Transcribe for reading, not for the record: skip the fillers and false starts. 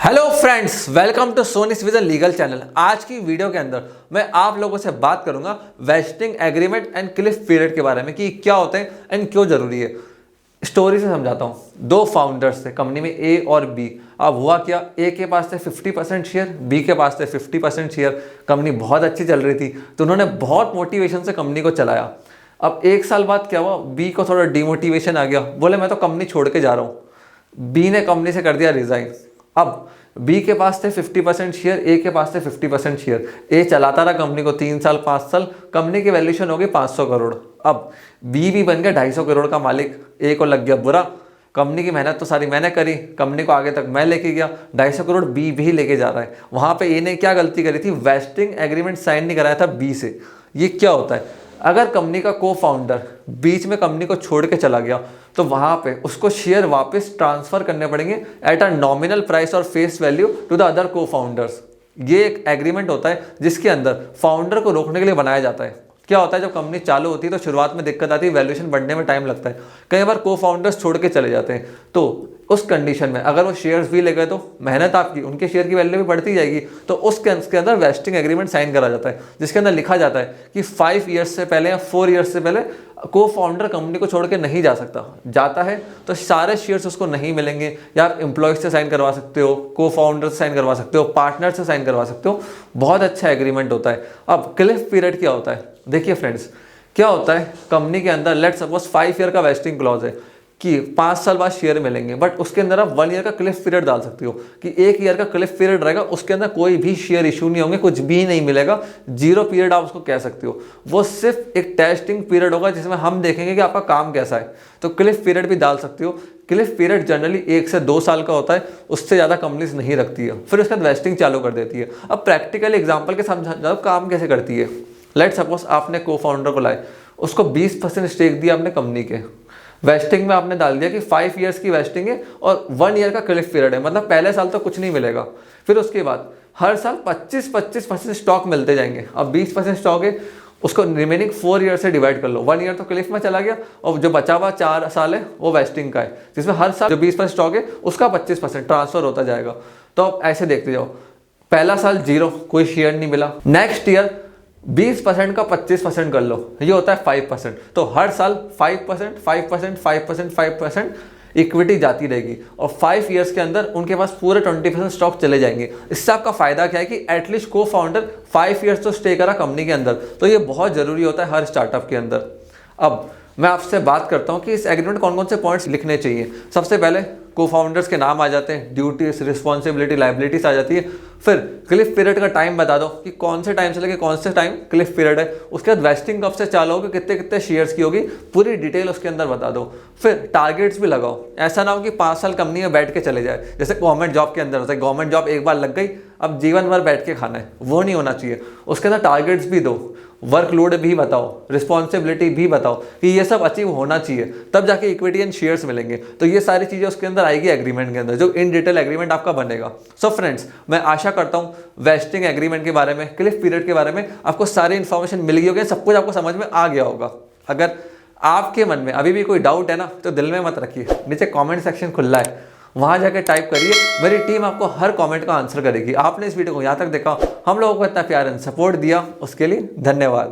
Hello friends, welcome to सोनीस vision legal channel. आज की वीडियो के अंदर मैं आप लोगों से बात करूंगा wasting agreement and Cliff period के बारे में कि क्या होते हैं एंड क्यों जरूरी है। स्टोरी से समझाता हूं। दो फाउंडर्स थे कंपनी में, ए और बी। अब हुआ क्या, ए के पास थे 50% शेयर, बी के पास थे 50% शेयर। कंपनी बहुत अच्छी चल रही थी तो उन्होंने बहुत मोटिवेशन से कंपनी को चलाया। अब एक साल बाद क्या हुआ, बी को थोड़ा डिमोटिवेशन आ गया, बोले मैं तो कंपनी छोड़ के जा रहा हूँ। बी ने कंपनी से कर दिया रिजाइन। अब बी के पास थे 50% शेयर, ए के पास थे 50% शेयर। ए चलाता रहा कंपनी को 3 साल 5 साल, कंपनी की वैल्यूएशन हो गई 500 करोड़। अब बी भी बन गया 250 करोड़ का मालिक। ए को लग गया बुरा, कंपनी की मेहनत तो सारी मैंने करी, कंपनी को आगे तक मैं लेके गया, 250 करोड़ बी भी लेके जा रहा है। वहां पे ए ने क्या गलती करी थी, वेस्टिंग एग्रीमेंट साइन नहीं कराया था बी से। ये क्या होता है, अगर कंपनी का को फाउंडर बीच में कंपनी को छोड़ के चला गया तो वहां पे उसको शेयर वापस ट्रांसफर करने पड़ेंगे एट अ नॉमिनल प्राइस और face value to the other cofounders. ये एक एग्रीमेंट होता है जिसके अंदर फाउंडर को रोकने के लिए बनाया जाता है। क्या होता है, जब कंपनी चालू होती है तो शुरुआत में दिक्कत आती है, वैल्यूएशन बढ़ने में टाइम लगता है, कई बार को फाउंडर्स छोड़ के चले जाते हैं। तो उस कंडीशन में अगर वो शेयर्स भी ले गए तो मेहनत आपकी, उनके शेयर की वैल्यू भी बढ़ती जाएगी। तो उसके अंदर वेस्टिंग एग्रीमेंट साइन करा जाता है जिसके अंदर लिखा जाता है कि 5 ईयर्स से पहले या 4 ईयर्स से पहले को फाउंडर कंपनी को छोड़ के नहीं जा सकता। जाता है तो सारे शेयर्स उसको नहीं मिलेंगे, या आप एम्प्लॉयज से साइन करवा सकते हो, को फाउंडर से साइन करवा सकते हो, पार्टनर से साइन करवा सकते हो। बहुत अच्छा एग्रीमेंट होता है। अब क्लिफ पीरियड क्या होता है, देखिए फ्रेंड्स, क्या होता है कंपनी के अंदर लेट सपोज 5 ईयर का वेस्टिंग क्लॉज है कि 5 साल बाद शेयर मिलेंगे, बट उसके अंदर आप 1 ईयर का क्लिफ पीरियड डाल सकते हो कि 1 ईयर का क्लिफ पीरियड रहेगा, उसके अंदर कोई भी शेयर इशू नहीं होंगे, कुछ भी नहीं मिलेगा, जीरो पीरियड आप उसको कह सकते हो। वो सिर्फ एक टेस्टिंग पीरियड होगा जिसमें हम देखेंगे कि आपका काम कैसा है। तो क्लिफ पीरियड भी डाल सकते हो। क्लिफ पीरियड जनरली 1 से 2 साल का होता है, उससे ज़्यादा कंपनीज नहीं रखती है, फिर उसके बाद वेस्टिंग चालू कर देती है। अब प्रैक्टिकल एग्जाम्पल के समझा काम कैसे करती है। लेट सपोज आपने को फाउंडर को लाए, उसको 20% स्टेक दिया आपने कंपनी के, वेस्टिंग में आपने डाल दिया कि 5 ईयर्स की वेस्टिंग है और 1 ईयर का क्लिफ पीरियड है, मतलब पहले साल तो कुछ नहीं मिलेगा, फिर उसके बाद हर साल 25% स्टॉक मिलते जाएंगे। अब 20% स्टॉक है, उसको रिमेनिंग 4 ईयर से डिवाइड कर लो। 1 ईयर तो क्लिफ में चला गया और जो बचा हुआ 4 साल है वो वेस्टिंग का है, जिसमें हर साल जो 20% स्टॉक है उसका 25% ट्रांसफर होता जाएगा। तो आप ऐसे देखते जाओ, पहला साल 0, कोई शेयर नहीं मिला, नेक्स्ट ईयर 20% का 25% कर लो, ये होता है 5%। तो हर साल 5%, 5%, 5%, 5% इक्विटी जाती रहेगी और 5 ईयर्स के अंदर उनके पास पूरे 20% स्टॉक चले जाएंगे। इससे आपका फायदा क्या है कि एटलीस्ट को फाउंडर 5 ईयर्स तो स्टे करा कंपनी के अंदर। तो ये बहुत जरूरी होता है हर स्टार्टअप के अंदर। अब मैं आपसे बात करता हूँ कि इस एग्रीमेंट कौन कौन से पॉइंट्स लिखने चाहिए। सबसे पहले को फाउंडर्स के नाम आ जाते हैं, ड्यूटीज, रिस्पॉन्सिबिलिटी, लाइबिलिटीज आ जाती है। फिर क्लिफ पीरियड का टाइम बता दो कि कौन से टाइम से लेके कौन से टाइम क्लिफ पीरियड है। उसके बाद वेस्टिंग कब से चालू होगी, कितने कितने शेयर्स की होगी, पूरी डिटेल उसके अंदर बता दो। फिर टारगेट्स भी लगाओ, ऐसा ना हो कि 5 साल कंपनी में बैठ के चले जाए, जैसे गवर्नमेंट जॉब के अंदर होता है, गवर्नमेंट जॉब एक बार लग गई अब जीवन भर बैठ के खाना है, वो नहीं होना चाहिए। उसके अंदर टारगेट्स भी दो, वर्कलोड भी बताओ, रिस्पॉन्सिबिलिटी भी बताओ कि ये सब अचीव होना चाहिए, तब जाके इक्विटी एंड शेयर्स मिलेंगे। तो ये सारी चीजें उसके अंदर आएगी एग्रीमेंट के अंदर, जो इन डिटेल एग्रीमेंट आपका बनेगा। सो फ्रेंड्स, मैं आशा करता हूँ वेस्टिंग एग्रीमेंट के बारे में, क्लिफ पीरियड के बारे में आपको सारी इन्फॉर्मेशन मिल गई होगी, सब कुछ आपको समझ में आ गया होगा। अगर आपके मन में अभी भी कोई डाउट है ना, तो दिल में मत रखिए, नीचे कॉमेंट सेक्शन खुला है, वहां जाकर टाइप करिए, मेरी टीम आपको हर कमेंट का आंसर करेगी। आपने इस वीडियो को यहाँ तक देखा, हम लोगों को इतना प्यार एंड सपोर्ट दिया, उसके लिए धन्यवाद।